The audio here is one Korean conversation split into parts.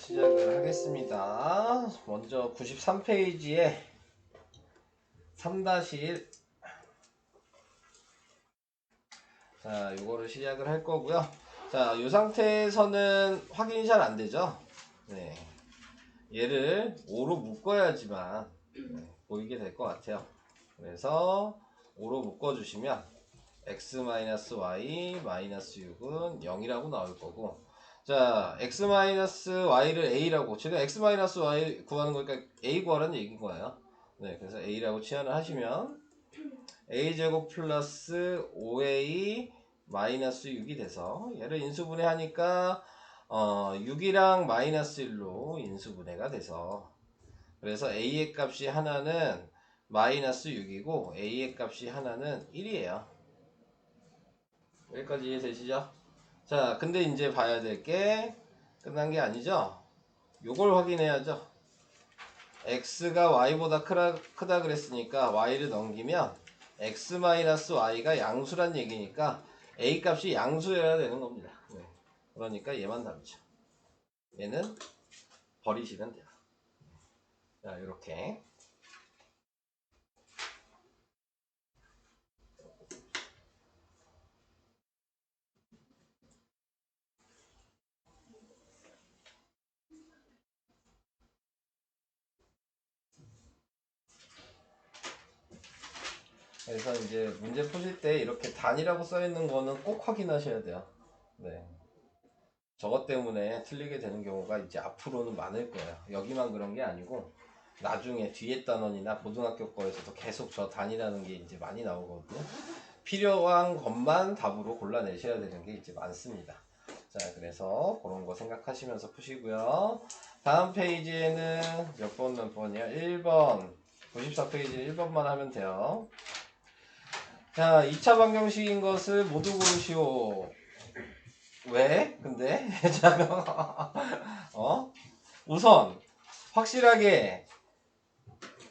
시작을 하겠습니다. 먼저 93페이지에 3-1 자, 요거를 시작을 할 거고요. 자, 이 상태에서는 확인이 잘 안 되죠. 네. 얘를 5로 묶어야지만 보이게 될 것 같아요. 그래서 5로 묶어주시면 x-y 6은 0이라고 나올 거고, 자, x-y를 a라고, 지금 x-y 구하는 거니까 a 구하라는 얘기인 거예요. 네, 그래서 a라고 치환을 하시면 a제곱 플러스 5a 마이너스 6이 돼서 얘를 인수분해 하니까 6이랑 마이너스 1로 인수분해가 돼서, 그래서 a의 값이 하나는 마이너스 6이고 a의 값이 하나는 1이에요. 여기까지 이해되시죠? 자, 근데 이제 봐야 될 게 끝난 게 아니죠? 요걸 확인해야죠. x가 y보다 크다 그랬으니까 y를 넘기면 x-y가 양수란 얘기니까 a 값이 양수여야 되는 겁니다. 네. 그러니까 얘만 남죠. 얘는 버리시면 돼요. 자, 이렇게. 그래서 이제 문제 푸실 때 이렇게 단이라고 써 있는 거는 꼭 확인하셔야 돼요. 네. 저것 때문에 틀리게 되는 경우가 이제 앞으로는 많을 거예요. 여기만 그런 게 아니고 나중에 뒤에 단원이나 고등학교 거에서도 계속 저 단이라는 게 이제 많이 나오거든요. 필요한 것만 답으로 골라내셔야 되는 게 이제 많습니다. 자, 그래서 그런 거 생각하시면서 푸시고요. 다음 페이지에는 몇 번이야? 1번. 94페이지 1번만 하면 돼요. 자, 2차 방정식인 것을 모두 고르시오. 왜? 근데 잠깐 우선 확실하게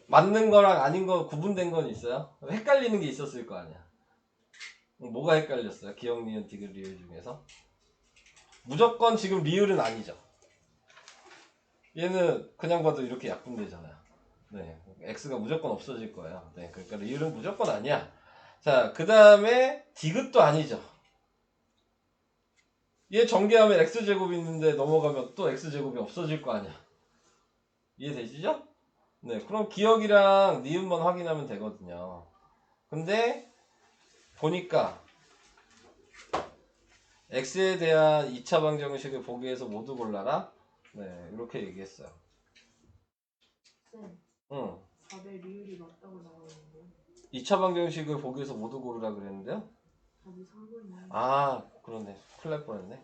맞는 거랑 아닌 거 구분된 건 있어요? 헷갈리는 게 있었을 거 아니야. 뭐가 헷갈렸어요? 기억, 니은, 디귿, 리을 중에서 무조건 지금 리을은 아니죠. 얘는 그냥 봐도 이렇게 약분되잖아요. 네, x가 무조건 없어질 거예요. 네, 그러니까 리을은 무조건 아니야. 자, 그 다음에 디귿도 아니죠. 얘 전개하면 x제곱이 있는데 넘어가면 또 x제곱이 없어질 거 아니야. 이해되시죠? 네, 그럼 기억이랑 니은만 확인하면 되거든요. 근데 보니까 x에 대한 2차 방정식을 보기 위해서 모두 골라라. 네, 이렇게 얘기했어요. 쌤, 응. 4배 리을이 맞다고 나오는데 2차 방정식을 보기 위해서 모두 고르라 그랬는데요. 답이 3번이에요. 아, 그러네. 큰일 날 뻔했네.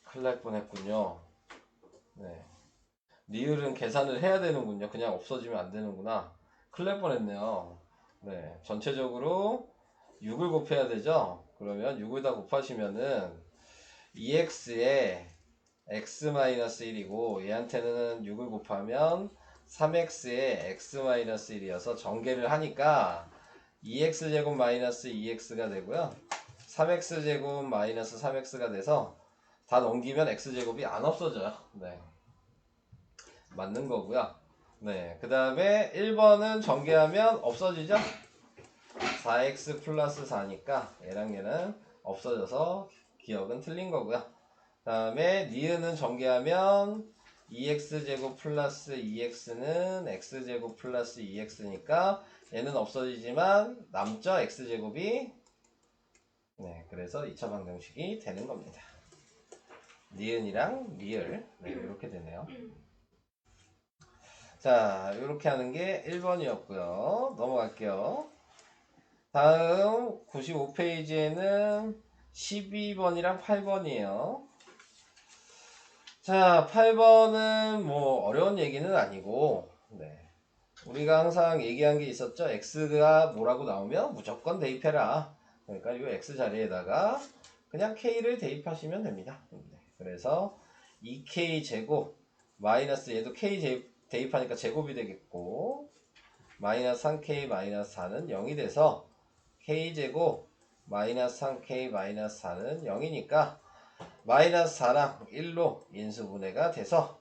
큰일 날 뻔했군요. 네. 리을은 계산을 해야 되는군요. 그냥 없어지면 안 되는구나. 큰일 날 뻔했네요. 네. 전체적으로 6을 곱해야 되죠. 그러면 6을 다 곱하시면은 2x에 x-1이고 얘한테는 6을 곱하면 3x에 x-1이어서 전개를 하니까 2x제곱 마이너스 2x가 되고요. 3x제곱 마이너스 3x가 돼서 다 넘기면 x제곱이 안 없어져요. 네. 맞는 거고요. 네. 그 다음에 1번은 전개하면 없어지죠? 4x 플러스 4니까 얘랑 얘는 없어져서 기억은 틀린 거고요. 그 다음에 니은은 전개하면 2x제곱 플러스 2x는 x제곱 플러스 2x니까 얘는 없어지지만 남죠? x제곱이. 네, 그래서 2차 방정식이 되는 겁니다. 니은이랑 리을. 네, 이렇게 되네요. 자, 이렇게 하는 게 1번이었고요. 넘어갈게요. 다음 95페이지에는 12번이랑 8번이에요. 자, 8번은 뭐 어려운 얘기는 아니고, 네. 우리가 항상 얘기한 게 있었죠. x가 뭐라고 나오면 무조건 대입해라. 그러니까 이 x 자리에다가 그냥 k를 대입하시면 됩니다. 네. 그래서 2k 제곱 마이너스 얘도 k 대입하니까 제곱이 되겠고, 마이너스 3k 마이너스 4는 0이 돼서 k제곱 마이너스 3k 마이너스 4는 0이니까 마이너스 4랑 1로 인수분해가 돼서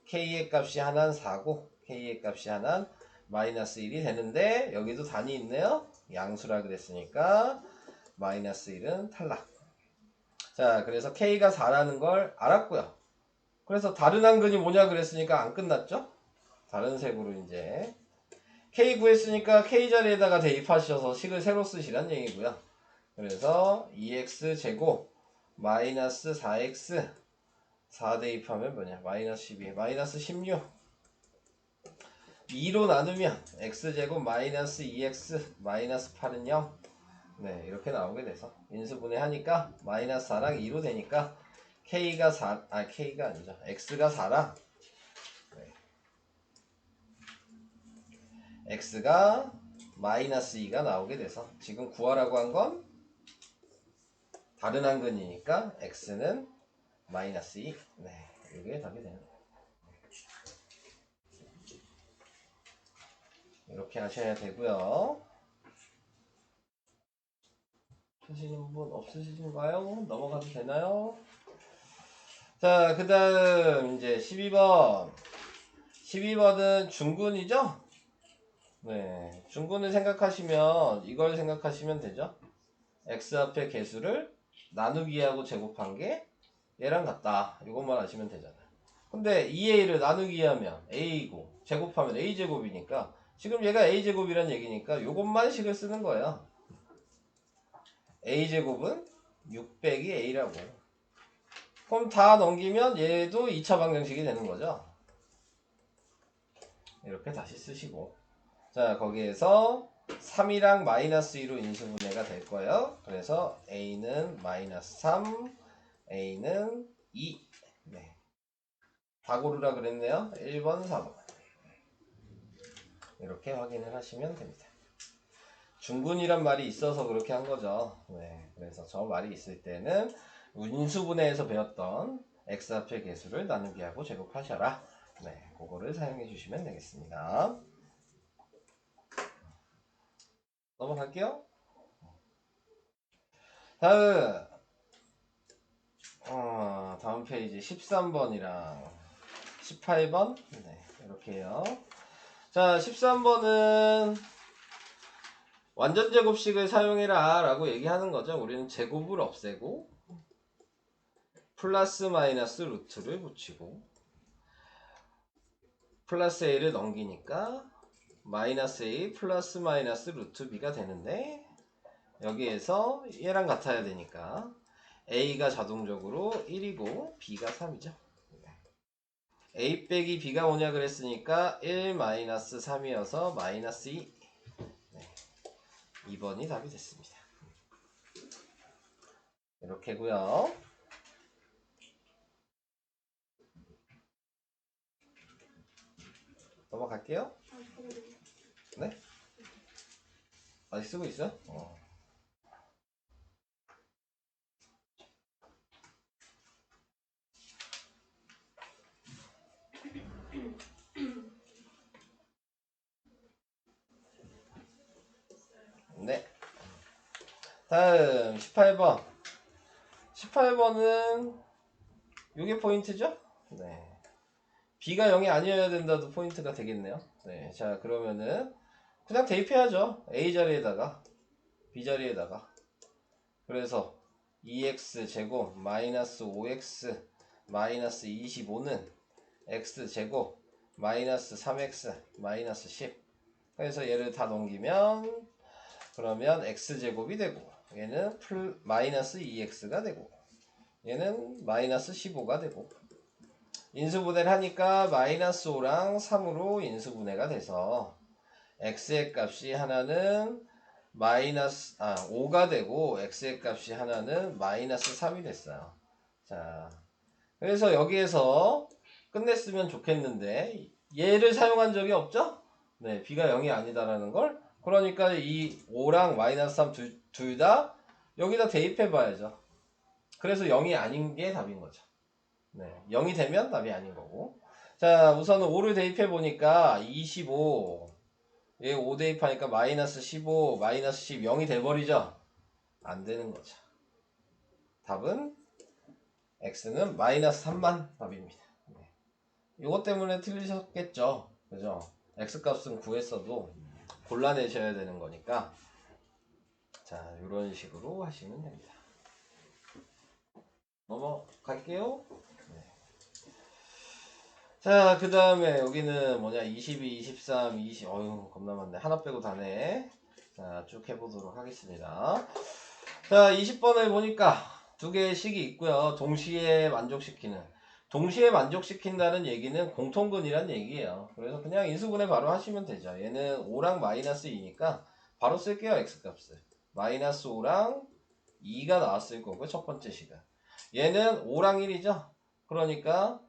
K의 값이 하나는 4고 K의 값이 하나는 마이너스 1이 되는데 여기도 단위 있네요. 양수라 그랬으니까 마이너스 1은 탈락. 자, 그래서 K가 4라는 걸 알았고요. 그래서 다른 한근이 뭐냐 그랬으니까 안 끝났죠? 다른 색으로 이제 K 구했으니까 K 자리에다가 대입하셔서 식을 새로 쓰시란 얘기고요. 그래서 2x 제곱 마이너스 4x 4 대입하면 뭐냐? 마이너스 12 마이너스 16 2로 나누면 x제곱 마이너스 2x 마이너스 8은 0. 네, 이렇게 나오게 돼서 인수분해 하니까 마이너스 4랑 2로 되니까 k가 4, k가 아니죠. x가 4랑 네. x가 마이너스 2가 나오게 돼서 지금 구하라고 한 건 다른 한근이니까 x는 마이너스 2. 네, 이게 답이 되는 거예요. 이렇게 하셔야 되고요. 하시는 분 없으신가요? 넘어가도 되나요? 자, 그 다음 이제 12번 12번은 중군이죠? 네, 중군을 생각하시면 이걸 생각하시면 되죠. x 앞에 개수를 나누기하고 제곱한 게 얘랑 같다. 이것만 아시면 되잖아요. 근데 2a를 나누기 하면 a고 제곱하면 a제곱이니까 지금 얘가 a제곱이란 얘기니까 이것만 식을 쓰는 거예요. a제곱은 6 빼기 a라고. 그럼 다 넘기면 얘도 2차 방정식이 되는 거죠. 이렇게 다시 쓰시고 자, 거기에서 3이랑 마이너스 2로 인수분해가 될 거예요. 그래서 a는 마이너스 3, a는 2. 네. 다 고르라 그랬네요. 1번, 4번. 이렇게 확인을 하시면 됩니다. 중군이란 말이 있어서 그렇게 한 거죠. 네. 그래서 저 말이 있을 때는 인수분해에서 배웠던 x 앞의 개수를 나누기하고 제곱하셔라. 네. 그거를 사용해 주시면 되겠습니다. 넘어갈게요. 다음 페이지 13번이랑 18번 네, 이렇게 해요. 자, 13번은 완전 제곱식을 사용해라 라고 얘기하는 거죠. 우리는 제곱을 없애고 플러스 마이너스 루트를 붙이고 플러스 a를 넘기니까 마이너스 a 플러스 마이너스 루트 b가 되는데 여기에서 얘랑 같아야 되니까 a가 자동적으로 1이고 b가 3이죠. a 빼기 b가 뭐냐 그랬으니까 1 마이너스 3이어서 마이너스 2. 네. 2번이 답이 됐습니다. 이렇게고요. 넘어갈게요. 네? 아직 쓰고 있어요? 네. 다음 18번. 18번은 이게 포인트죠? 네. b가 0이 아니어야 된다도 포인트가 되겠네요. 네. 자, 그러면은 그냥 대입해야죠. a 자리에다가 b 자리에다가. 그래서 2x 제곱 마이너스 5x 마이너스 25는 x 제곱 마이너스 3x 마이너스 10. 그래서 얘를 다 넘기면 그러면 x 제곱이 되고 얘는 마이너스 2x가 되고 얘는 마이너스 15가 되고 인수분해를 하니까 마이너스 5랑 3으로 인수분해가 돼서 x의 값이 하나는 마이너스 5가 되고 x의 값이 하나는 마이너스 3이 됐어요. 자, 그래서 여기에서 끝냈으면 좋겠는데 얘를 사용한 적이 없죠? 네, b가 0이 아니다라는 걸. 그러니까 이 5랑 마이너스 3 둘 다 여기다 대입해 봐야죠. 그래서 0이 아닌 게 답인 거죠. 네, 0이 되면 답이 아닌 거고. 자, 우선은 5를 대입해 보니까 25 얘 5 대입하니까 마이너스 15 마이너스 10 0이 돼버리죠. 안 되는 거죠. 답은 x는 마이너스 3만 답입니다. 네. 이것 때문에 틀리셨겠죠. 그죠? x 값은 구했어도 골라내셔야 되는 거니까 자 이런 식으로 하시면 됩니다. 넘어갈게요. 네. 자, 그 다음에 여기는 뭐냐 22, 23, 20 어휴 겁나 많네. 하나 빼고 다네. 자, 쭉 해보도록 하겠습니다. 자, 20번을 보니까 두 개의 식이 있고요. 동시에 만족시키는. 동시에 만족시킨다는 얘기는 공통근이란 얘기예요. 그래서 그냥 인수분해 바로 하시면 되죠. 얘는 5랑 마이너스 2니까 바로 쓸게요. x값을. 마이너스 5랑 2가 나왔을 거고요. 첫 번째 식은. 얘는 5랑 1이죠. 그러니까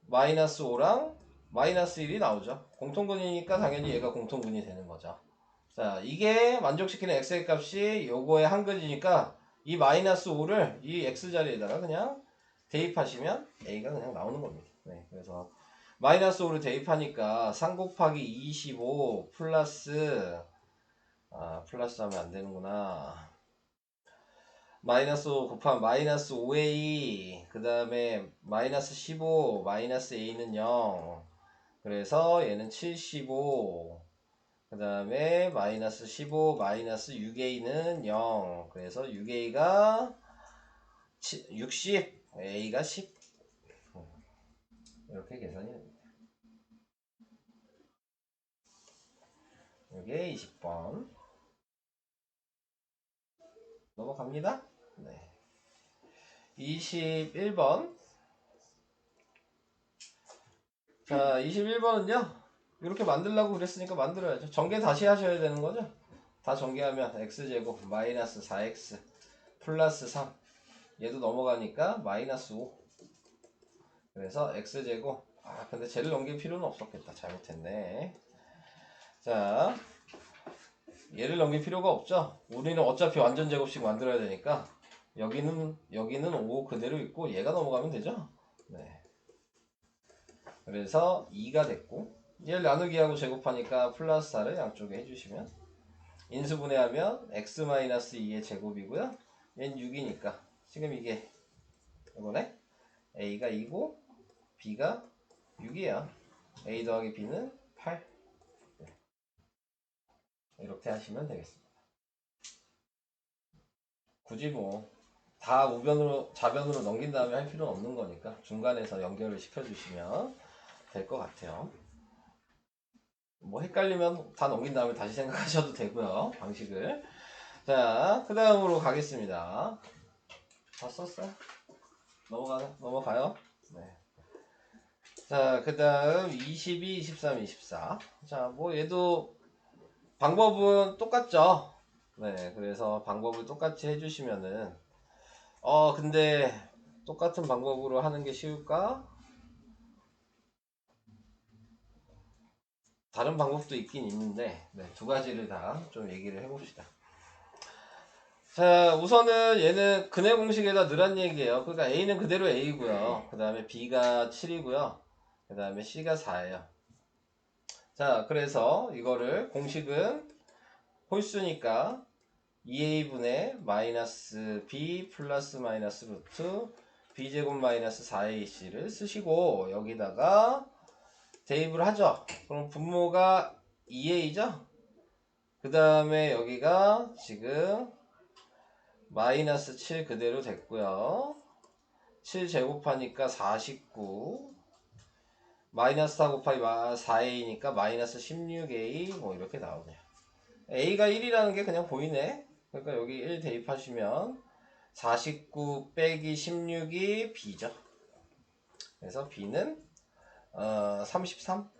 마이너스 5랑 마이너스 1이 나오죠. 공통근이니까 당연히 얘가 공통근이 되는 거죠. 자, 이게 만족시키는 x의 값이 요거의 한 근이니까 이 마이너스 5를 이 x 자리에다가 그냥 대입하시면 a가 그냥 나오는 겁니다. 네, 그래서 마이너스 5를 대입하니까 3 곱하기 25 플러스 플러스 하면 안 되는구나. 마이너스 5 곱하면 마이너스 5a 그 다음에 마이너스 15 마이너스 a는 0 그래서 얘는 75 그 다음에 마이너스 15 마이너스 6a는 0 그래서 6a가 60 a가 10 이렇게 계산이 됩니다. 이게 20번 넘어갑니다. 네. 21번 자 21번은요 이렇게 만들려고 그랬으니까 만들어야죠. 전개 다시 하셔야 되는 거죠. 다 전개하면 x제곱 마이너스 4x 플러스 3 얘도 넘어가니까 마이너스 5 그래서 x제곱 근데 쟤를 넘길 필요는 없었겠다. 잘못했네. 자 얘를 넘길 필요가 없죠. 우리는 어차피 완전 제곱식 만들어야 되니까 여기는 5 그대로 있고 얘가 넘어가면 되죠. 네. 그래서 2가 됐고 얘를 나누기하고 제곱하니까 플러스 4를 양쪽에 해주시면 인수분해하면 x-2의 제곱이고요. 얘는 6이니까 지금 이게 이거네. a가 2고 b가 6이야. a 더하기 b는 8 이렇게 하시면 되겠습니다. 굳이 뭐 다 우변으로 좌변으로 넘긴 다음에 할 필요는 없는 거니까 중간에서 연결을 시켜주시면 될 것 같아요. 뭐 헷갈리면 다 넘긴 다음에 다시 생각하셔도 되고요. 방식을. 자, 그 다음으로 가겠습니다. 다 썼어요? 넘어가요? 네. 자, 그 다음 22, 23, 24. 자, 뭐 얘도 방법은 똑같죠? 네, 그래서 방법을 똑같이 해주시면은 근데 똑같은 방법으로 하는 게 쉬울까? 다른 방법도 있긴 있는데 네, 두 가지를 다 좀 얘기를 해봅시다. 자, 우선은 얘는 근해 공식에다 넣으란 얘기예요. 그러니까 A는 그대로 A고요. 그 다음에 B가 7이고요. 그 다음에 C가 4예요. 자, 그래서 이거를 공식은 홀수니까 2A분의 마이너스 B 플러스 마이너스 루트 B제곱 마이너스 4AC를 쓰시고 여기다가 대입을 하죠. 그럼 분모가 2A죠? 그 다음에 여기가 지금 마이너스 7 그대로 됐고요. 7 제곱하니까 49 마이너스 4 곱하기 4a니까 마이너스 16a 뭐 이렇게 나오네요. a가 1이라는 게 그냥 보이네. 그러니까 여기 1 대입하시면 49 빼기 16이 b죠. 그래서 b는 33.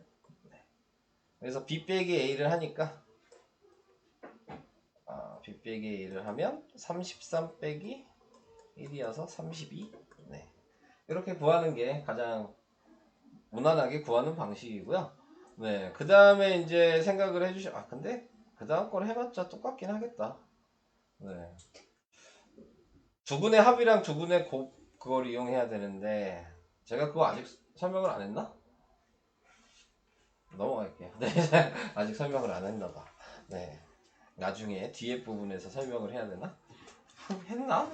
그래서 b 빼기 a를 하니까 b 빼기 a를 하면 33 빼기 1이어서 32. 네. 이렇게 구하는 게 가장 무난하게 구하는 방식이고요. 네. 그 다음에 이제 생각을 해주셔. 근데 그 다음 걸 해봤자 똑같긴 하겠다. 네. 두분의 합이랑 두분의 곱 그걸 이용해야 되는데 제가 그거 아직 설명을 안 했나? 넘어갈게요. 네. 아직 설명을 안 했나봐. 네. 나중에 뒤에 부분에서 설명을 해야 되나? 했나?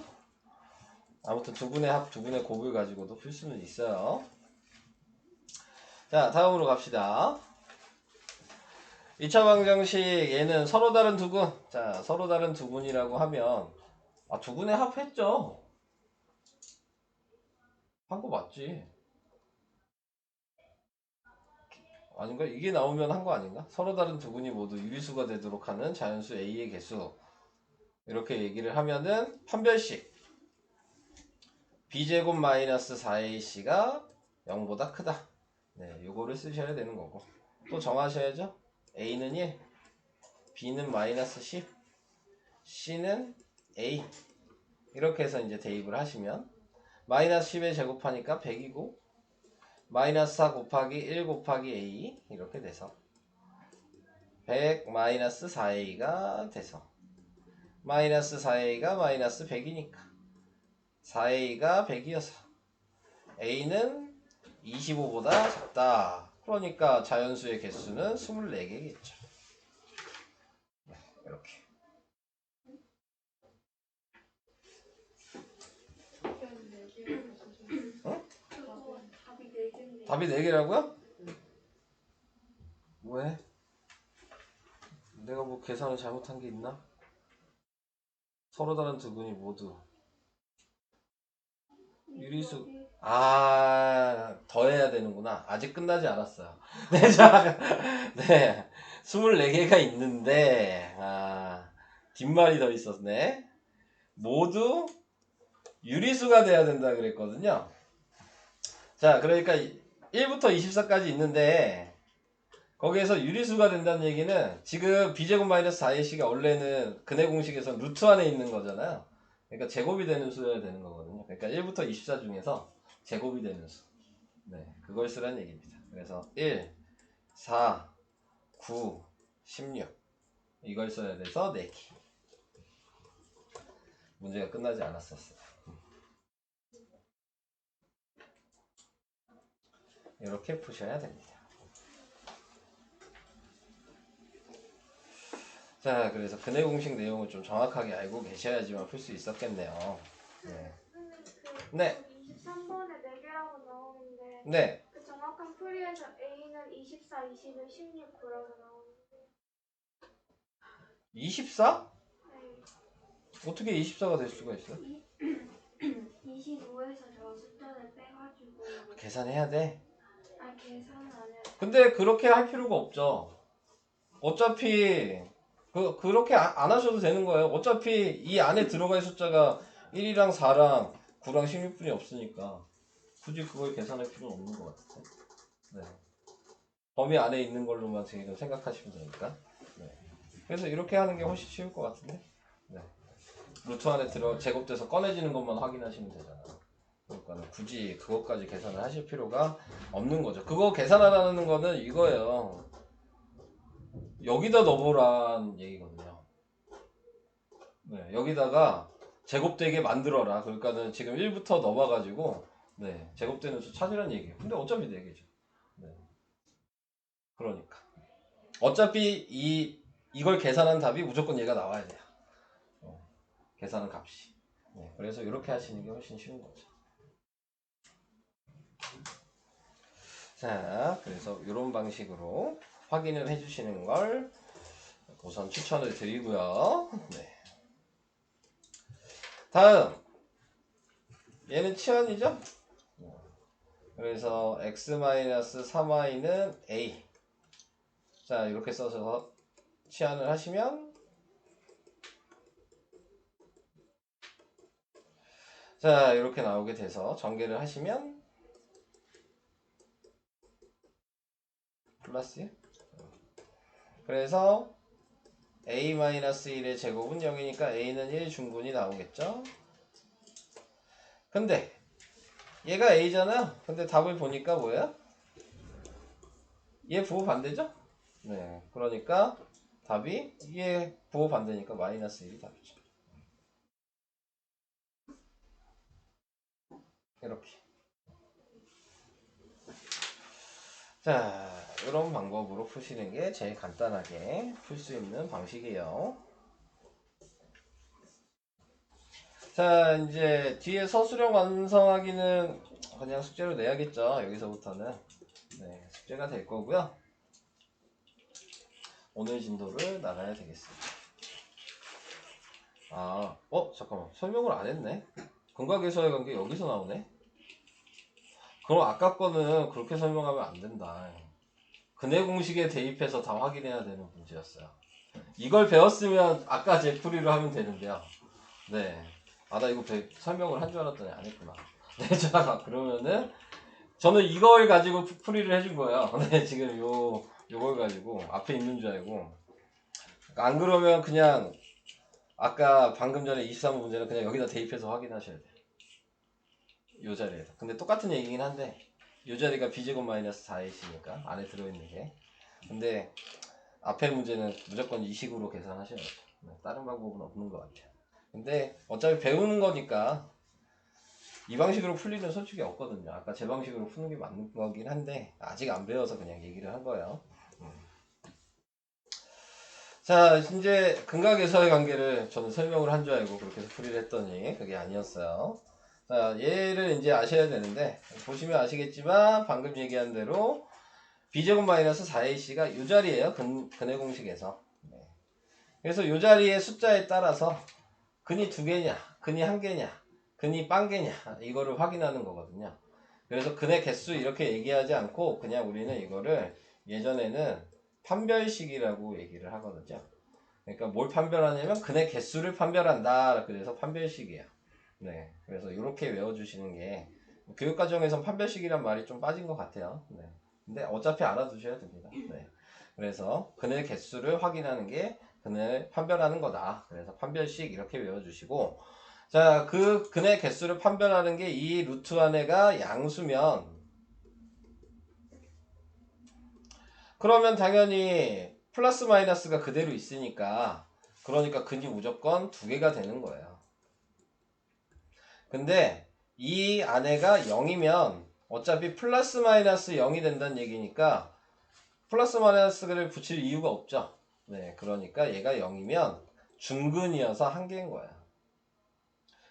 아무튼 두분의 합, 두분의 곱을 가지고도 풀 수는 있어요. 자, 다음으로 갑시다. 2차 방정식 얘는 서로 다른 두근. 자, 서로 다른 두근이라고 하면 두근의 합했죠. 한 거 맞지? 아닌가? 이게 나오면 한 거 아닌가? 서로 다른 두근이 모두 유리수가 되도록 하는 자연수 A의 개수. 이렇게 얘기를 하면은 판별식 B제곱 마이너스 4AC가 0보다 크다. 네, 요거를 쓰셔야 되는 거고. 또 정하셔야죠. A는 1, B는 마이너스 10, C는 A. 이렇게 해서 이제 대입을 하시면 마이너스 10에 제곱하니까 100이고 마이너스 4 곱하기 1 곱하기 A 이렇게 돼서 100 마이너스 4A가 돼서 마이너스 4A가 마이너스 100이니까 4A가 100이어서 A는 25보다 작다. 그러니까 자연수의 개수는 24개겠죠. 이렇게. 응? 답이 4개라고요? 왜? 내가 뭐 계산을 잘못한 게 있나? 서로 다른 두근이 모두 유리수 더 해야 되는구나. 아직 끝나지 않았어요. 네, 자, 네, 24개가 있는데 뒷말이 더 있었네. 모두 유리수가 돼야 된다 그랬거든요. 자, 그러니까 1부터 24까지 있는데 거기에서 유리수가 된다는 얘기는 지금 b제곱 마이너스 4ac가 원래는 근해 공식에서 루트 안에 있는 거잖아요. 그러니까 제곱이 되는 수여야 되는 거거든요. 그러니까 1부터 24 중에서 제곱이 되는 수. 네, 그걸 쓰라는 얘기입니다. 그래서 1, 4, 9, 16 이걸 써야 돼서 4개. 문제가 끝나지 않았었어요. 이렇게 푸셔야 됩니다. 자, 그래서 근해 공식 내용을 좀 정확하게 알고 계셔야지만 풀 수 있었겠네요. 네. 네. 23번에 4개라고 나오는데 네. 그 정확한 풀이에서 A는 24, 21, 16구라고 나오는데 24? 네. 어떻게 24가 될 수가 있어? 25에서 저 숫자를 빼가지고 계산해야 돼. 계산 안 해요. 근데 그렇게 할 필요가 없죠. 어차피 그렇게 안 하셔도 되는 거예요. 어차피 이 안에 들어갈 숫자가 1이랑 4랑 9랑 16분이 없으니까 굳이 그걸 계산할 필요는 없는 것 같아요. 네. 범위 안에 있는 걸로만 지금 생각하시면 되니까. 네. 그래서 이렇게 하는 게 훨씬 쉬울 것 같은데. 네. 루트 안에 제곱돼서 꺼내지는 것만 확인하시면 되잖아요. 그러니까 굳이 그것까지 계산을 하실 필요가 없는 거죠. 그거 계산하라는 거는 이거예요. 여기다 넣어보란 얘기거든요. 네, 여기다가 제곱되게 만들어라. 그러니까는 지금 1부터 넣어봐가지고 네, 제곱되는 수 찾으란 얘기예요. 근데 어차피 4개죠. 네. 그러니까 어차피 이걸 계산한 답이 무조건 얘가 나와야 돼요. 계산한 값이. 네, 그래서 이렇게 하시는 게 훨씬 쉬운 거죠. 자, 그래서 이런 방식으로 확인을 해주시는 걸 우선 추천을 드리고요. 네. 다음 얘는 치환이죠? 그래서 x-3y는 a. 자, 이렇게 써서 치환을 하시면 자, 이렇게 나오게 돼서 전개를 하시면 플러스 그래서 a-1의 제곱은 0이니까 a는 1 중분이 나오겠죠? 근데 얘가 a잖아요. 근데 답을 보니까 뭐예요? 얘 부호 반대죠? 네, 그러니까 답이 얘 부호 반대니까 마이너스 1이 답이죠. 이렇게. 자, 이런 방법으로 푸시는 게 제일 간단하게 풀 수 있는 방식이에요. 자, 이제 뒤에 서술형 완성하기는 그냥 숙제로 내야겠죠. 여기서부터는. 네, 숙제가 될 거고요. 오늘 진도를 나가야 되겠습니다. 아, 잠깐만. 설명을 안 했네. 근각에서의 관계 여기서 나오네. 그럼 아까 거는 그렇게 설명하면 안 된다. 근해 공식에 대입해서 다 확인해야 되는 문제였어요. 이걸 배웠으면 아까 제 풀이로 하면 되는데요. 네. 나 이거 설명을 한 줄 알았더니 안 했구나. 네, 자, 그러면은 저는 이걸 가지고 풀이를 해준 거예요. 네, 지금 요걸 가지고 앞에 있는 줄 알고. 안 그러면 그냥 아까 방금 전에 23번 문제는 그냥 여기다 대입해서 확인하셔야 돼요. 요 자리에서. 근데 똑같은 얘기긴 한데 요 자리가 b제곱 마이너스 4ac니까 안에 들어있는 게. 근데 앞에 문제는 무조건 이 식으로 계산하셔야죠. 다른 방법은 없는 것 같아요. 근데 어차피 배우는 거니까 이 방식으로 풀리는 솔직히 없거든요. 아까 제 방식으로 푸는 게 맞는 거긴 한데 아직 안 배워서 그냥 얘기를 한 거예요. 자, 이제 근각에서의 관계를 저는 설명을 한 줄 알고 그렇게 해서 풀이를 했더니 그게 아니었어요. 자, 얘를 이제 아셔야 되는데 보시면 아시겠지만 방금 얘기한 대로 b제곱 마이너스 4ac가 이 자리예요. 근해 공식에서. 네. 그래서 이 자리의 숫자에 따라서 근이 2개냐, 근이 1개냐, 근이 빵개냐 이거를 확인하는 거거든요. 그래서 근의 개수 이렇게 얘기하지 않고 그냥 우리는 이거를 예전에는 판별식이라고 얘기를 하거든요. 그러니까 뭘 판별하냐면 근의 개수를 판별한다. 그래서 판별식이에요. 네, 그래서 이렇게 외워주시는 게 교육과정에선 판별식이란 말이 좀 빠진 것 같아요. 네. 근데 어차피 알아두셔야 됩니다. 네. 그래서 근의 개수를 확인하는 게 근을 판별하는 거다. 그래서 판별식 이렇게 외워주시고, 자, 그 근의 개수를 판별하는 게 이 루트 안에가 양수면, 그러면 당연히 플러스 마이너스가 그대로 있으니까, 그러니까 근이 무조건 2개가 되는 거예요. 근데 이 안에가 0이면 어차피 플러스 마이너스 0이 된다는 얘기니까 플러스 마이너스를 붙일 이유가 없죠. 네, 그러니까 얘가 0이면 중근이어서 1개인 거야.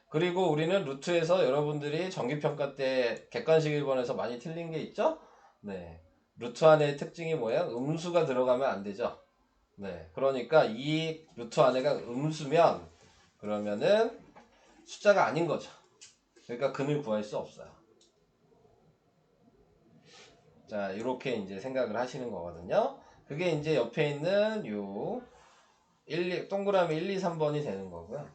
그리고 우리는 루트에서 여러분들이 정기평가 때 객관식 1번에서 많이 틀린 게 있죠? 네. 루트 안의 특징이 뭐예요? 음수가 들어가면 안 되죠. 네. 그러니까 이 루트 안에가 음수면 그러면은 숫자가 아닌 거죠. 그러니까 근을 구할 수 없어요. 자, 이렇게 이제 생각을 하시는 거거든요. 그게 이제 옆에 있는 요 동그라미 1, 2, 3번이 되는 거고요.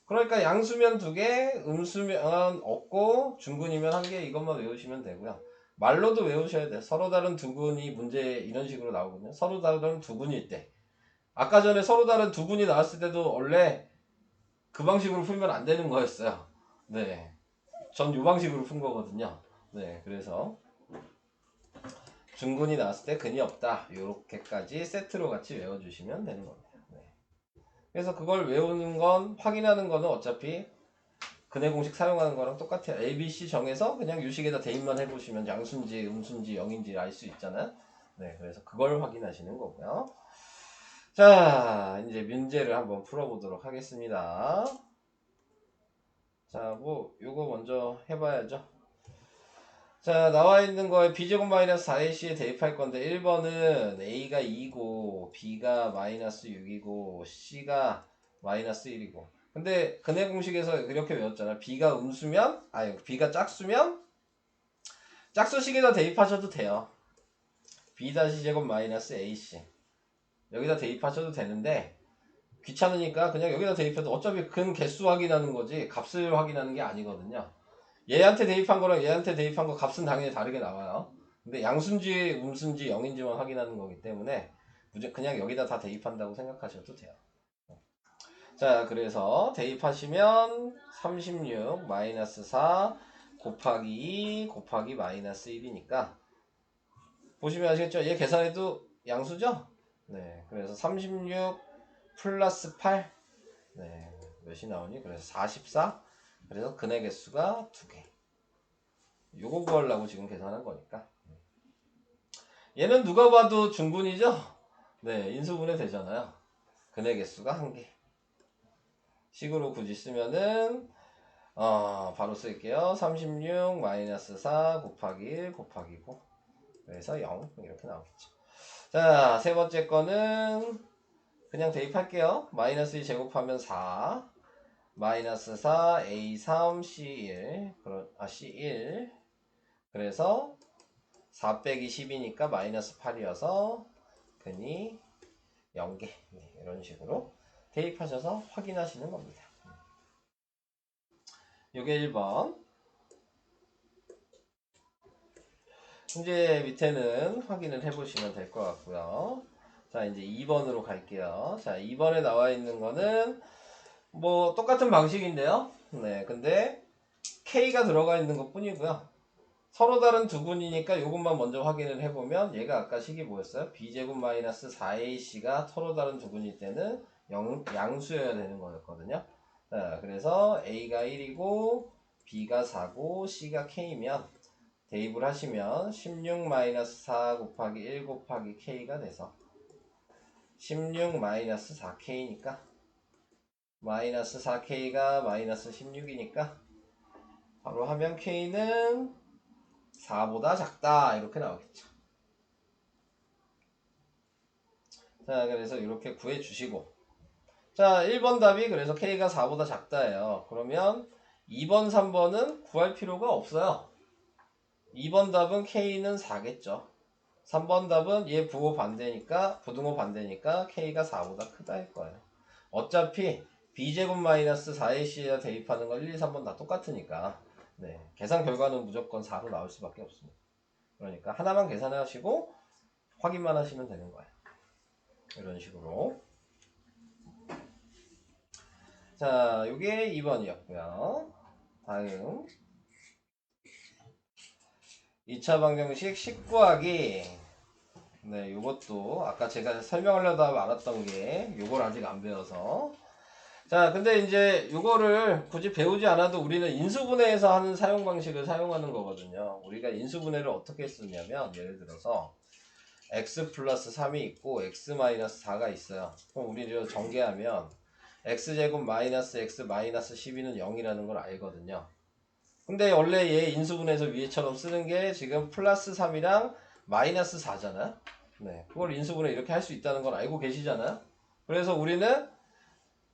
그러니까 양수면 2개, 음수면 없고 중근이면 1개 이것만 외우시면 되고요. 말로도 외우셔야 돼요. 서로 다른 두 근이 문제 이런 식으로 나오거든요. 서로 다른 두 근일 때. 아까 전에 서로 다른 두 근이 나왔을 때도 원래 그 방식으로 풀면 안 되는 거였어요. 네. 전 이 방식으로 푼 거거든요. 네. 그래서 중근이 나왔을 때 근이 없다. 이렇게까지 세트로 같이 외워주시면 되는 겁니다. 네. 그래서 그걸 외우는 건 확인하는 거는 어차피 근해 공식 사용하는 거랑 똑같아요. A, B, C 정해서 그냥 유식에다 대입만 해보시면 양수인지 음수인지 0인지 알 수 있잖아요. 네, 그래서 그걸 확인하시는 거고요. 자, 이제 문제를 한번 풀어보도록 하겠습니다. 자, 뭐 요거 먼저 해봐야죠. 자, 나와 있는 거에 b제곱 마이너스 4ac에 대입할 건데 1번은 a가 2고 b가 마이너스 6이고 c가 마이너스 1이고, 근데 근해 공식에서 이렇게 외웠잖아. b가 음수면, 아니 b가 짝수면 짝수식에다 대입하셔도 돼요. b-제곱 마이너스 ac 여기다 대입하셔도 되는데 귀찮으니까 그냥 여기다 대입해도 어차피 근 개수 확인하는 거지 값을 확인하는 게 아니거든요. 얘한테 대입한 거랑 얘한테 대입한 거 값은 당연히 다르게 나와요. 근데 양수인지 음수인지 0인지만 확인하는 거기 때문에 그냥 여기다 다 대입한다고 생각하셔도 돼요. 자, 그래서 대입하시면 36 마이너스 4 곱하기 2 곱하기 마이너스 1이니까 보시면 아시겠죠? 얘 계산해도 양수죠? 네, 그래서 36 플러스 8, 네, 몇이 나오니? 그래서 44. 그래서 근의 개수가 2개. 요거 구하려고 지금 계산한 거니까. 얘는 누가 봐도 중분이죠? 네, 인수분해 되잖아요. 근의 개수가 1개. 식으로 굳이 쓰면은 바로 쓸게요. 36 마이너스 4 곱하기 1 곱하기 9. 그래서 0 이렇게 나오겠죠. 자, 세 번째 거는 그냥 대입할게요. 마이너스 2 제곱하면 4 마이너스 4 A3 C1 C1 그래서 4 빼기 10이니까 마이너스 8이어서 근이 0개 이런 식으로 대입하셔서 확인하시는 겁니다. 요게 1번. 이제 밑에는 확인을 해보시면 될 것 같고요. 자, 이제 2번으로 갈게요. 자, 2번에 나와 있는 거는 뭐 똑같은 방식인데요. 네, 근데 K가 들어가 있는 것 뿐이고요. 서로 다른 두 분이니까 이것만 먼저 확인을 해보면 얘가 아까 식이 뭐였어요? B제곱 마이너스 4AC가 서로 다른 두 분일 때는 양수여야 되는 거였거든요. 자, 그래서 A가 1이고 B가 4고 C가 K면 대입을 하시면 16 마이너스 4 곱하기 1 곱하기 K가 돼서 16 마이너스 4K니까 마이너스 4K가 마이너스 16이니까 바로 하면 K는 4보다 작다 이렇게 나오겠죠. 자, 그래서 이렇게 구해 주시고 자, 1번 답이 그래서 K가 4보다 작다예요. 그러면 2번 3번은 구할 필요가 없어요. 2번 답은 K는 4겠죠. 3번 답은 얘 부호 반대니까 부등호 반대니까 K가 4보다 크다 할 거예요. 어차피 B제곱 마이너스 4AC에다 대입하는 거 1, 2, 3번 다 똑같으니까 네, 계산 결과는 무조건 4로 나올 수밖에 없습니다. 그러니까 하나만 계산하시고 확인만 하시면 되는 거예요. 이런 식으로. 자, 요게 2번이었고요. 다음 2차 방정식 19하기 네, 요것도 아까 제가 설명하려다 말았던 게 요걸 아직 안 배워서 자, 근데 이제 요거를 굳이 배우지 않아도 우리는 인수분해에서 하는 사용 방식을 사용하는 거거든요. 우리가 인수분해를 어떻게 쓰냐면 예를 들어서 x 플러스 3이 있고 x 마이너스 4가 있어요. 그럼 우리 이거 전개하면 x제곱 마이너스 x 마이너스 12는 0이라는 걸 알거든요. 근데 원래 얘 인수분해에서 위에처럼 쓰는 게 지금 플러스 3이랑 마이너스 4잖아요. 네, 그걸 인수분해 이렇게 할 수 있다는 걸 알고 계시잖아요. 그래서 우리는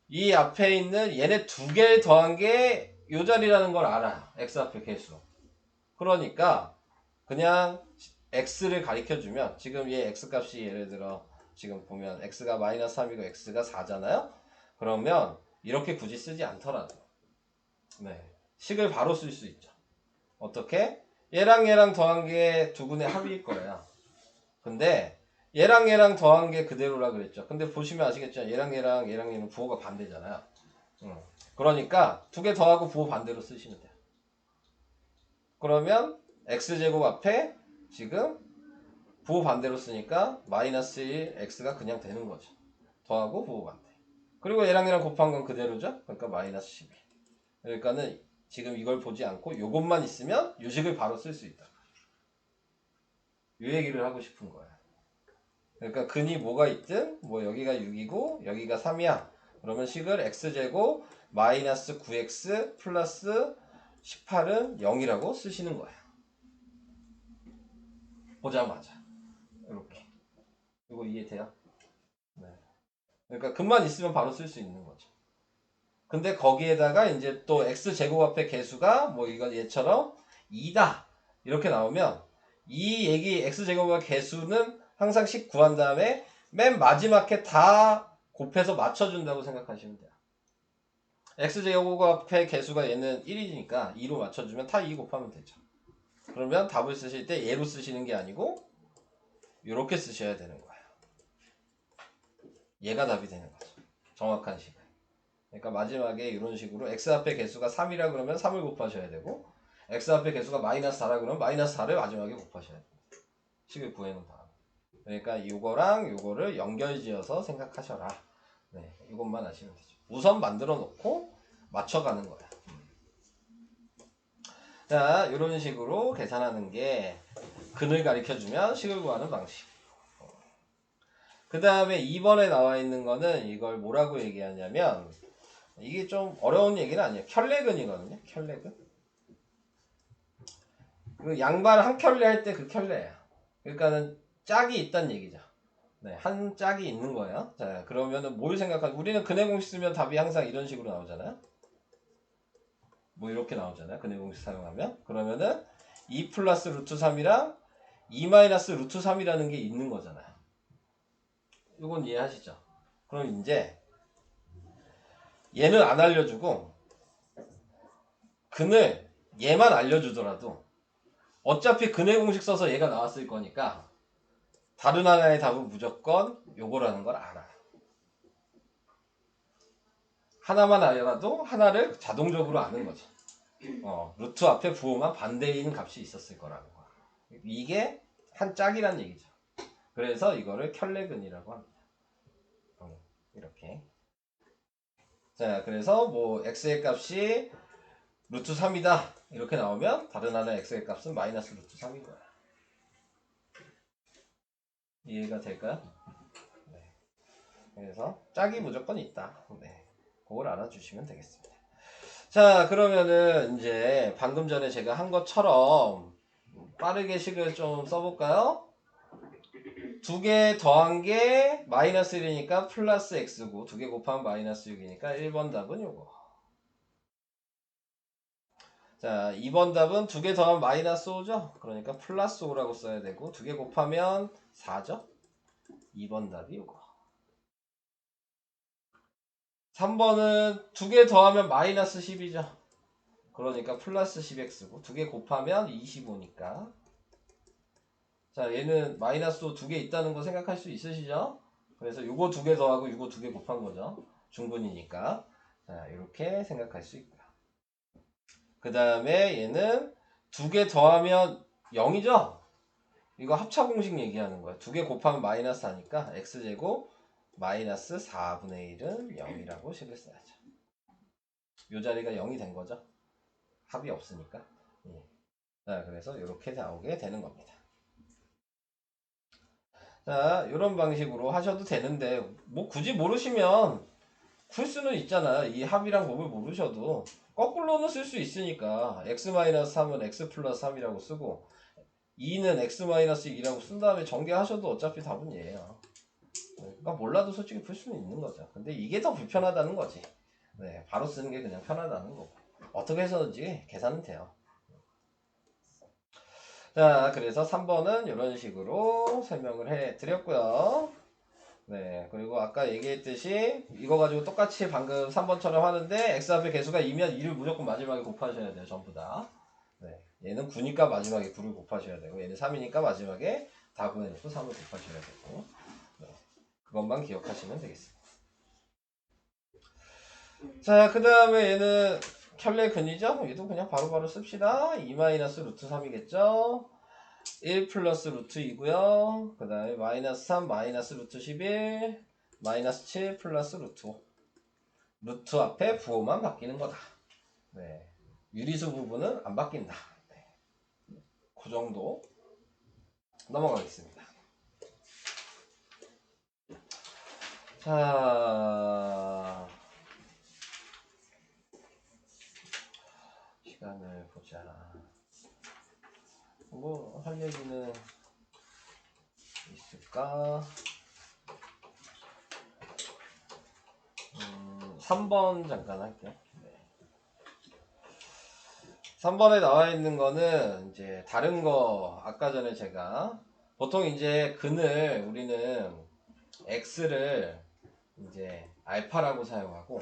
이 앞에 있는 얘네 두 개 더한 게 요 자리라는 걸 알아요. x 앞에 개수. 그러니까 그냥 x를 가리켜주면 지금 얘 x 값이 예를 들어 지금 보면 x가 마이너스 3이고 x가 4잖아요. 그러면 이렇게 굳이 쓰지 않더라도 네, 식을 바로 쓸 수 있죠. 어떻게? 얘랑 얘랑 더한 게 두 분의 합일 거예요. 근데 얘랑 얘랑 더한 게 그대로라 그랬죠. 근데 보시면 아시겠죠. 얘랑 얘는 부호가 반대잖아요. 그러니까 두 개 더하고 부호 반대로 쓰시면 돼요. 그러면 x제곱 앞에 지금 부호 반대로 쓰니까 마이너스 1 x가 그냥 되는 거죠. 더하고 부호 반대. 그리고 얘랑 얘랑 곱한 건 그대로죠. 그러니까 마이너스 12. 그러니까는 지금 이걸 보지 않고 요것만 있으면 요식을 바로 쓸 수 있다. 요 얘기를 하고 싶은 거예요. 그러니까 근이 뭐가 있든 뭐 여기가 6이고 여기가 3이야. 그러면 식을 x제곱 마이너스 9x 플러스 18은 0이라고 쓰시는 거예요. 보자마자 이렇게. 이거 이해돼요? 네. 그러니까 근만 있으면 바로 쓸 수 있는 거죠. 근데 거기에다가 이제 또 x제곱 앞에 개수가 뭐 이건 얘처럼 2다 이렇게 나오면 이 얘기 x제곱의 개수는 항상 식 구한 다음에 맨 마지막에 다 곱해서 맞춰준다고 생각하시면 돼요. x제곱 앞에 개수가 얘는 1이니까 2로 맞춰주면 다 2 곱하면 되죠. 그러면 답을 쓰실 때 얘로 쓰시는 게 아니고 이렇게 쓰셔야 되는 거예요. 얘가 답이 되는 거죠. 정확한 식은. 그러니까 마지막에 이런 식으로 x 앞에 개수가 3이라 그러면 3을 곱하셔야 되고 x 앞에 개수가 마이너스 4라 그러면 마이너스 4를 마지막에 곱하셔야 돼요. 식을 구해놓은 다음. 그러니까 이거랑 이거를 연결지어서 생각하셔라. 네, 이것만 아시면 되죠. 우선 만들어 놓고 맞춰가는 거야. 자, 이런 식으로 계산하는 게 근을 가리켜주면 식을 구하는 방식. 그 다음에 2번에 나와 있는 거는 이걸 뭐라고 얘기하냐면 이게 좀 어려운 얘기는 아니에요. 켤레근이거든요. 켤레근. 그 양발 한 켤레 할 때 그 켤레예요. 그러니까는 짝이 있다는 얘기죠. 네, 한 짝이 있는 거예요. 자, 그러면은 뭘 우리는 근해 공식 쓰면 답이 항상 이런 식으로 나오잖아요. 뭐 이렇게 나오잖아요. 근해 공식 사용하면. 그러면은 2 플러스 루트 3이랑 2 마이너스 루트 3이라는 게 있는 거잖아요. 이건 이해하시죠? 그럼 이제 얘는 안 알려주고 근을 얘만 알려주더라도 어차피 근해 공식 써서 얘가 나왔을 거니까 다른 하나의 답은 무조건 요거라는 걸 알아요. 하나만 알아도 하나를 자동적으로 아는 거죠. 루트 앞에 부호만 반대인 값이 있었을 거라는 거. 이게 한 짝이란 얘기죠. 그래서 이거를 켤레근이라고 합니다. 이렇게. 자, 그래서 뭐 x의 값이 루트 3이다 이렇게 나오면 다른 하나의 x의 값은 마이너스 루트 3인 거야. 이해가 될까요? 네. 그래서 짝이 무조건 있다. 네. 그걸 알아주시면 되겠습니다. 자, 그러면은 이제 방금 전에 제가 한 것처럼 빠르게 식을 좀 써볼까요? 두 개 더한 게 마이너스 1이니까 플러스 x고 두 개 곱하면 마이너스 6이니까 1번 답은 요거. 자, 2번 답은 두 개 더하면 마이너스 5죠? 그러니까 플러스 5라고 써야 되고 두 개 곱하면 4죠? 2번 답이 요거. 3번은 두 개 더하면 마이너스 10이죠? 그러니까 플러스 10x고 두 개 곱하면 25니까 자, 얘는 마이너스 5 두 개 있다는 거 생각할 수 있으시죠? 그래서 요거 두 개 더하고 요거 두 개 곱한 거죠. 중분이니까. 자, 이렇게 생각할 수 있고요. 그 다음에 얘는 두 개 더하면 0이죠? 이거 합차 공식 얘기하는 거예요. 두 개 곱하면 마이너스 하니까 x제곱 마이너스 4분의 1은 0이라고 식을 써야죠. 요 자리가 0이 된 거죠. 합이 없으니까. 예. 자, 그래서 이렇게 나오게 되는 겁니다. 자, 이런 방식으로 하셔도 되는데 뭐 굳이 모르시면 풀 수는 있잖아요. 이 합이랑 곱을 모르셔도 거꾸로는 쓸 수 있으니까 x-3은 x 플러스 3이라고 쓰고 2는 x-2라고 쓴 다음에 전개하셔도 어차피 답은 얘예요. 그러니까 몰라도 솔직히 풀 수는 있는 거죠. 근데 이게 더 불편하다는 거지. 네, 바로 쓰는 게 그냥 편하다는 거고. 어떻게 해서든지 계산은 돼요. 자, 그래서 3번은 이런 식으로 설명을 해 드렸고요. 네, 그리고 아까 얘기했듯이 이거 가지고 똑같이 방금 3번처럼 하는데 x 앞에 개수가 2면 2를 무조건 마지막에 곱하셔야 돼요. 전부 다. 네, 얘는 9니까 마지막에 9를 곱하셔야 되고 얘는 3이니까 마지막에 다 구해놓고 3을 곱하셔야 되고 네, 그것만 기억하시면 되겠습니다. 자, 그 다음에 얘는 켤레근이죠? 얘도 그냥 바로바로 씁시다. 2 마이너스 루트 3이겠죠? 1 플러스 루트 2고요. 그 다음에 마이너스 3 마이너스 루트 11 마이너스 7 플러스 루트 5. 루트 앞에 부호만 바뀌는 거다. 네. 유리수 부분은 안 바뀐다. 네. 그 정도 넘어가겠습니다. 자, 시간을 보자. 뭐 할 얘기는 있을까? 3번 잠깐 할게요. 네. 3번에 나와 있는 거는 이제 다른 거 아까 전에 제가 보통 이제 근을 우리는 x를 이제 알파라고 사용하고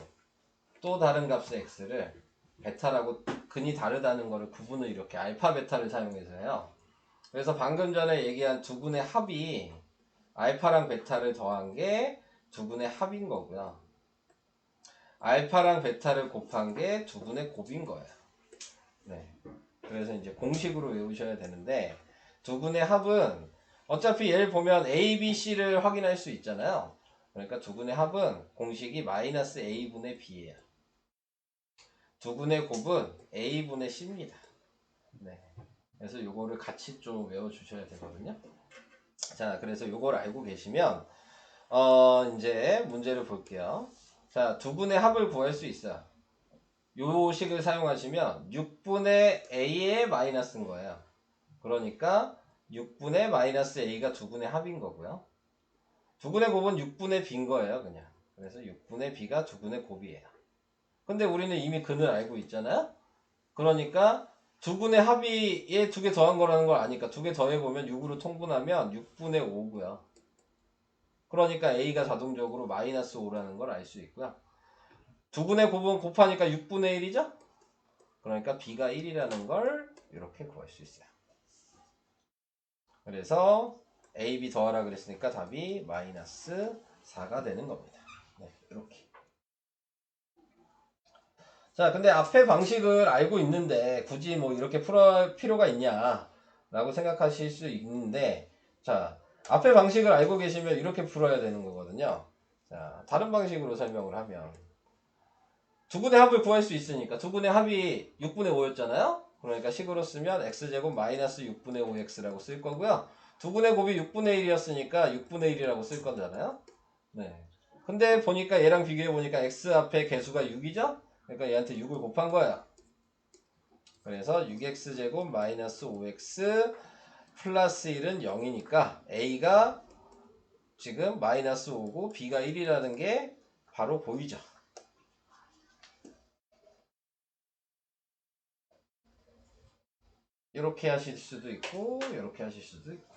또 다른 값의 x를 베타라고 근이 다르다는 거를 구분을 이렇게 알파 베타를 사용해서 해요. 그래서 방금 전에 얘기한 두 근의 합이 알파랑 베타를 더한 게 두 근의 합인 거고요. 알파랑 베타를 곱한 게 두 근의 곱인 거예요. 네. 그래서 이제 공식으로 외우셔야 되는데 두 근의 합은 어차피 얘를 보면 A, B, C를 확인할 수 있잖아요. 그러니까 두 근의 합은 공식이 마이너스 A분의 B예요. 두 근의 곱은 A분의 C입니다. 네. 그래서 요거를 같이 좀 외워주셔야 되거든요. 자, 그래서 요걸 알고 계시면 이제 문제를 볼게요. 자, 두 분의 합을 구할 수 있어요. 요 식을 사용하시면 6분의 a의 마이너스인 거예요. 그러니까 6분의 마이너스 a가 두 분의 합인 거고요. 두 분의 곱은 6분의 b인 거예요, 그냥. 그래서 6분의 b가 두 분의 곱이에요. 근데 우리는 이미 근을 알고 있잖아요. 그러니까 두 분의 합의에 두 개 더한 거라는 걸 아니까 두 개 더해보면 6으로 통분하면 6분의 5고요. 그러니까 a가 자동적으로 마이너스 5라는 걸 알 수 있고요. 두 분의 곱은 곱하니까 6분의 1이죠? 그러니까 b가 1이라는 걸 이렇게 구할 수 있어요. 그래서 a, b 더하라 그랬으니까 답이 마이너스 4가 되는 겁니다. 네, 이렇게. 자, 근데 앞에 방식을 알고 있는데 굳이 뭐 이렇게 풀어야 필요가 있냐 라고 생각하실 수 있는데, 자, 앞에 방식을 알고 계시면 이렇게 풀어야 되는 거거든요. 자, 다른 방식으로 설명을 하면 두 분의 합을 구할 수 있으니까 두 분의 합이 6분의 5였잖아요. 그러니까 식으로 쓰면 x제곱 마이너스 6분의 5x라고 쓸 거고요. 두 분의 곱이 6분의 1이었으니까 6분의 1이라고 쓸 거잖아요. 네. 근데 보니까 얘랑 비교해 보니까 x 앞에 개수가 6이죠? 그러니까 얘한테 6을 곱한 거예요. 그래서 6x제곱 마이너스 5x 플러스 1은 0이니까 a가 지금 마이너스 5고 b가 1이라는 게 바로 보이죠. 이렇게 하실 수도 있고 이렇게 하실 수도 있고.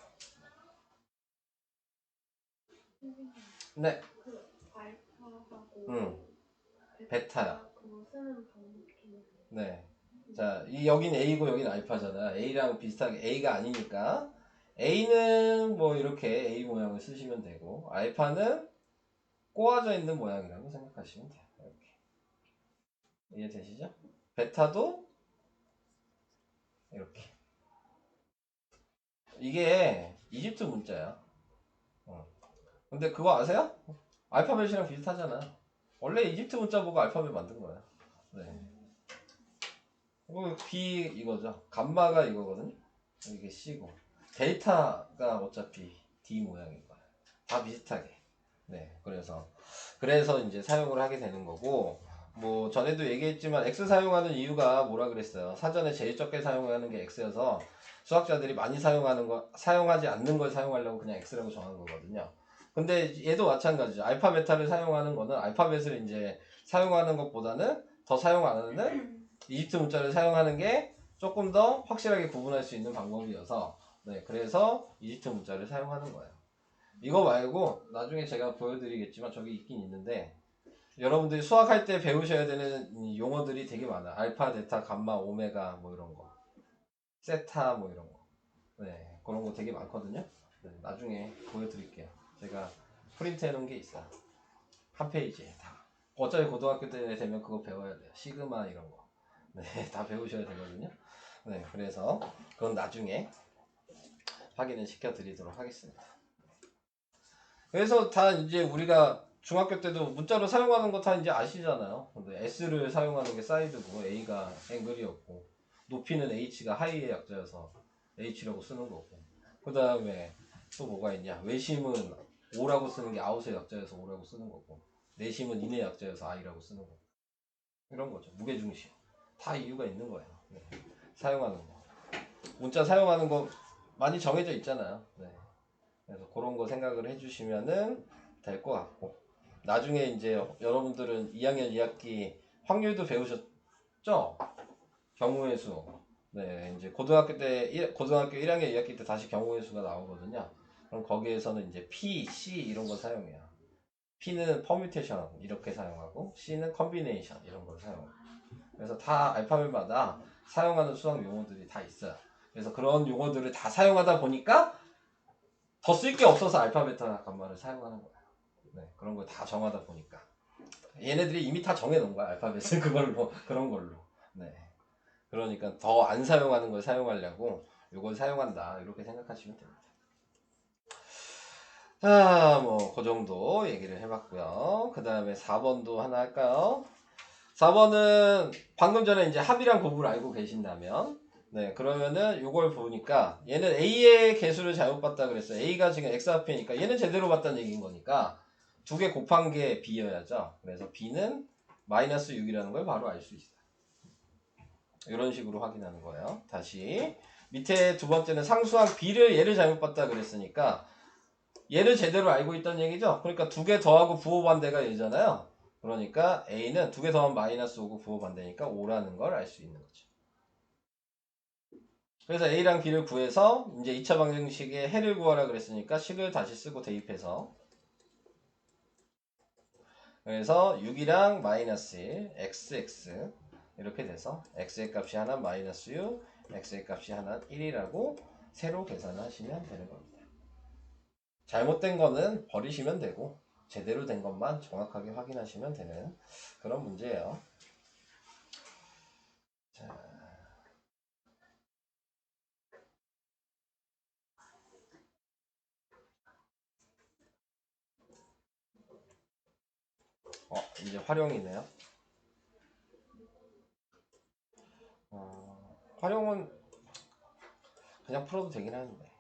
네. 그 알파하고 베타요. 그거 쓰는 방법이 네. 자, 여긴 A고 여긴 알파잖아. A랑 비슷하게 A가 아니니까 A는 뭐 이렇게 A 모양을 쓰시면 되고, 알파는 꼬아져 있는 모양이라고 생각하시면 돼요. 이렇게. 이해되시죠? 베타도 이렇게. 이게 이집트 문자야. 근데 그거 아세요? 알파벳이랑 비슷하잖아. 원래 이집트 문자 보고 알파벳 만든 거야. 네. B 이거죠. 감마가 이거거든요. 이게 C고 델타가 어차피 D 모양인 거야. 다 비슷하게. 네, 그래서 이제 사용을 하게 되는 거고, 뭐 전에도 얘기했지만 X 사용하는 이유가 뭐라 그랬어요. 사전에 제일 적게 사용하는 게 X여서 수학자들이 많이 사용하지 않는 걸 사용하려고 그냥 X라고 정한 거거든요. 근데 얘도 마찬가지죠. 알파 베타를 사용하는 거는 알파벳을 이제 사용하는 것보다는 더 사용 안 하는 이집트 문자를 사용하는 게 조금 더 확실하게 구분할 수 있는 방법이어서, 네, 그래서 이집트 문자를 사용하는 거예요. 이거 말고 나중에 제가 보여드리겠지만 저기 있긴 있는데, 여러분들이 수학할 때 배우셔야 되는 용어들이 되게 많아요. 알파, 데타, 감마, 오메가 뭐 이런 거, 세타 뭐 이런 거. 네, 그런 거 되게 많거든요. 네, 나중에 보여드릴게요. 제가 프린트 해놓은 게 있어요. 한 페이지에 다. 어차피 고등학교 때 되면 그거 배워야 돼요. 시그마 이런 거. 네, 다 배우셔야 되거든요. 네, 그래서 그건 나중에 확인을 시켜드리도록 하겠습니다. 그래서 다 이제 우리가 중학교 때도 문자로 사용하는 거 다 이제 아시잖아요. 근데 S를 사용하는 게 사이드고 A가 앵글이었고, 높이는 H가 하이의 약자여서 H라고 쓰는 거고, 그 다음에 또 뭐가 있냐, 외심은 O라고 쓰는 게 아웃의 약자여서 O라고 쓰는 거고, 내심은 인의 약자여서 I라고 쓰는 거고, 이런 거죠. 무게중심 다 이유가 있는 거예요. 네. 사용하는 거, 문자 사용하는 거 많이 정해져 있잖아요. 네. 그래서 그런 거 생각을 해주시면은 될 것 같고, 나중에 이제 여러분들은 2학년 2학기 확률도 배우셨죠? 경우의 수. 네, 이제 고등학교 1학년 2학기 때 다시 경우의 수가 나오거든요. 그럼 거기에서는 이제 P, C 이런 거 사용해요. P는 퍼뮤테이션 이렇게 사용하고, C는 컨비네이션 이런 걸 사용해요. 그래서 다 알파벳마다 사용하는 수학 용어들이 다 있어요. 그래서 그런 용어들을 다 사용하다 보니까 더 쓸 게 없어서 알파, 베타, 감마를 사용하는 거예요. 네, 그런 걸 다 정하다 보니까 얘네들이 이미 다 정해놓은 거야, 알파벳을. 그걸로, 그런 걸로. 네, 그러니까 더 안 사용하는 걸 사용하려고 이걸 사용한다, 이렇게 생각하시면 됩니다. 자, 뭐 그 정도 얘기를 해봤고요. 그 다음에 4번도 하나 할까요? 4번은 방금 전에 이제 합이랑 곱을 알고 계신다면, 네, 그러면은 요걸 보니까 얘는 A의 개수를 잘못 봤다 그랬어요. A가 지금 X 앞이니까 얘는 제대로 봤다는 얘기인 거니까 두 개 곱한 게 b여야죠. 그래서 b는 마이너스 6이라는 걸 바로 알 수 있어요. 이런 식으로 확인하는 거예요. 다시 밑에 두 번째는 상수항 b를 얘를 잘못 봤다 그랬으니까 얘를 제대로 알고 있다는 얘기죠. 그러니까 두 개 더하고 부호 반대가 얘잖아요. 그러니까 a는 두 개 더하면 마이너스 5고 부호 반대니까 5라는 걸 알 수 있는 거죠. 그래서 a랑 b를 구해서 이제 2차 방정식에 해를 구하라 그랬으니까 식을 다시 쓰고 대입해서 그래서 6이랑 마이너스 1, xx 이렇게 돼서 x의 값이 하나 마이너스 6, x의 값이 하나 1이라고 새로 계산하시면 되는 겁니다. 잘못된 거는 버리시면 되고 제대로 된 것만 정확하게 확인하시면 되는 그런 문제예요. 자. 이제 활용이네요. 활용은 그냥 풀어도 되긴 하는데.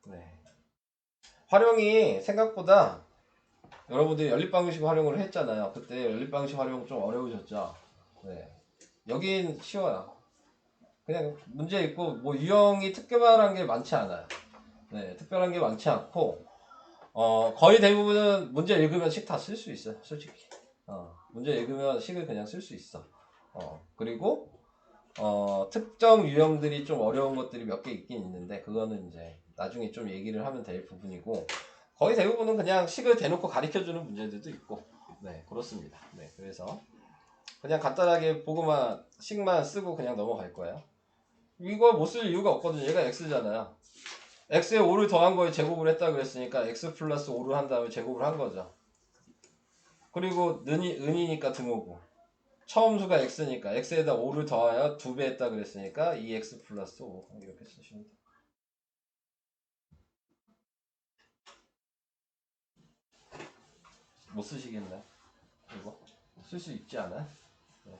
네. 활용이 생각보다 여러분들이 연립방정식 활용을 했잖아요. 그때 연립방정식 활용 좀 어려우셨죠? 네. 여긴 쉬워요. 그냥 문제 있고 뭐 유형이 특별한 게 많지 않아요. 네, 특별한 게 많지 않고 거의 대부분은 문제 읽으면 식 다 쓸 수 있어요. 솔직히. 문제 읽으면 식을 그냥 쓸 수 있어. 그리고 특정 유형들이 좀 어려운 것들이 몇 개 있긴 있는데 그거는 이제 나중에 좀 얘기를 하면 될 부분이고 거의 대부분은 그냥 식을 대놓고 가르쳐주는 문제들도 있고 네 그렇습니다. 네 그래서 그냥 간단하게 보고만 식만 쓰고 그냥 넘어갈 거예요. 이거 못 쓸 이유가 없거든요. 얘가 x잖아요. x에 5를 더한 거에 제곱을 했다 그랬으니까 x 플러스 5를 한 다음에 제곱을 한 거죠. 그리고 은이니까 등호고 처음 수가 x니까 x에다 5를 더하여 2배 했다 그랬으니까 2x 플러스 5 이렇게 쓰시면 돼요. 못 쓰시겠나요? 이거 쓸 수 있지 않아? 네.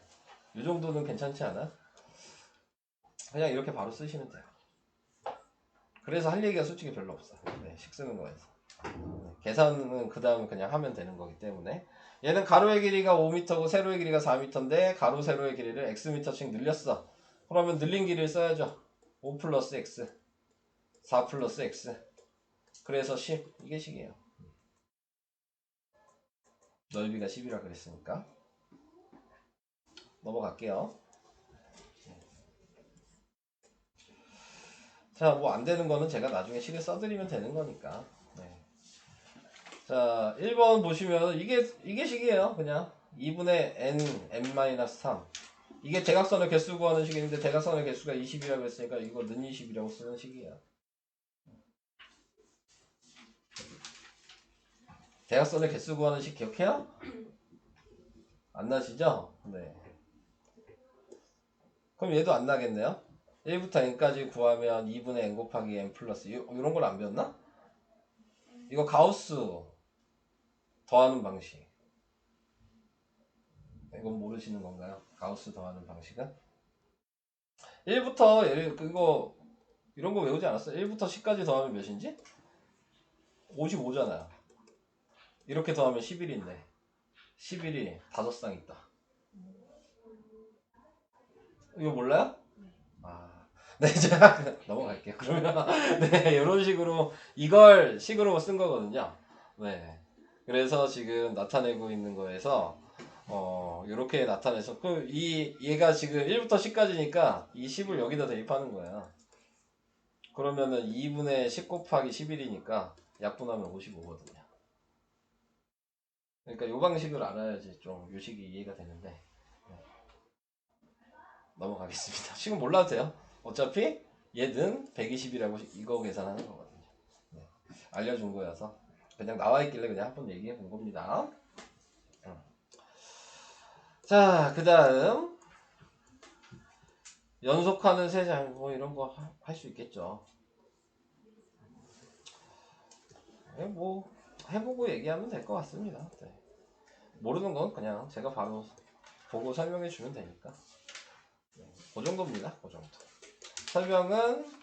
이 정도는 괜찮지 않아? 그냥 이렇게 바로 쓰시면 돼요. 그래서 할 얘기가 솔직히 별로 없어요. 네, 식 쓰는 거에서. 계산은 그 다음 그냥 하면 되는 거기 때문에 얘는 가로의 길이가 5m고 세로의 길이가 4m인데 가로 세로의 길이를 xm씩 늘렸어. 그러면 늘린 길이를 써야죠. 5 플러스 x 4 플러스 x 그래서 10 이게 식이에요. 넓이가 10이라 그랬으니까 넘어갈게요. 자, 뭐 안 되는 거는 제가 나중에 식을 써드리면 되는 거니까. 네. 자, 1번 보시면 이게 식이에요. 그냥 2분의 n-3 이게 대각선의 개수 구하는 식인데 대각선의 개수가 20이라고 했으니까 이거 는 20이라고 쓰는 식이에요. 대각선의 개수 구하는 식 기억해요? 안 나시죠? 네. 그럼 얘도 안 나겠네요. 1부터 n까지 구하면 2분의 n 곱하기 n 플러스 이런 걸 안 배웠나? 이거 가우스 더하는 방식. 이건 모르시는 건가요? 가우스 더하는 방식은? 1부터 이거 이런 거 외우지 않았어요? 1부터 10까지 더하면 몇인지? 55잖아요. 이렇게 더하면 11인데 11이 5쌍 있다. 이거 몰라요? 네, 제가 넘어갈게요. 그러면 네, 이런 식으로 이걸 식으로 쓴 거거든요. 네. 그래서 지금 나타내고 있는 거에서 이렇게 나타내서 얘가 지금 1부터 10까지니까 이 10을 여기다 대입하는 거예요. 그러면은 2분의 10 곱하기 11이니까 약분하면 55거든요. 그러니까 이 방식을 알아야지 좀 요식이 이해가 되는데 넘어가겠습니다. 지금 몰라도 돼요. 어차피 얘는 120이라고 이거 계산하는 거거든요. 네. 알려준 거여서 그냥 나와 있길래 그냥 한번 얘기해 본 겁니다. 자, 그 다음 연속하는 세장 뭐 이런 거 할 수 있겠죠. 네, 뭐 해보고 얘기하면 될 것 같습니다. 네. 모르는 건 그냥 제가 바로 보고 설명해 주면 되니까 네. 그 정도입니다. 그 정도. 설명은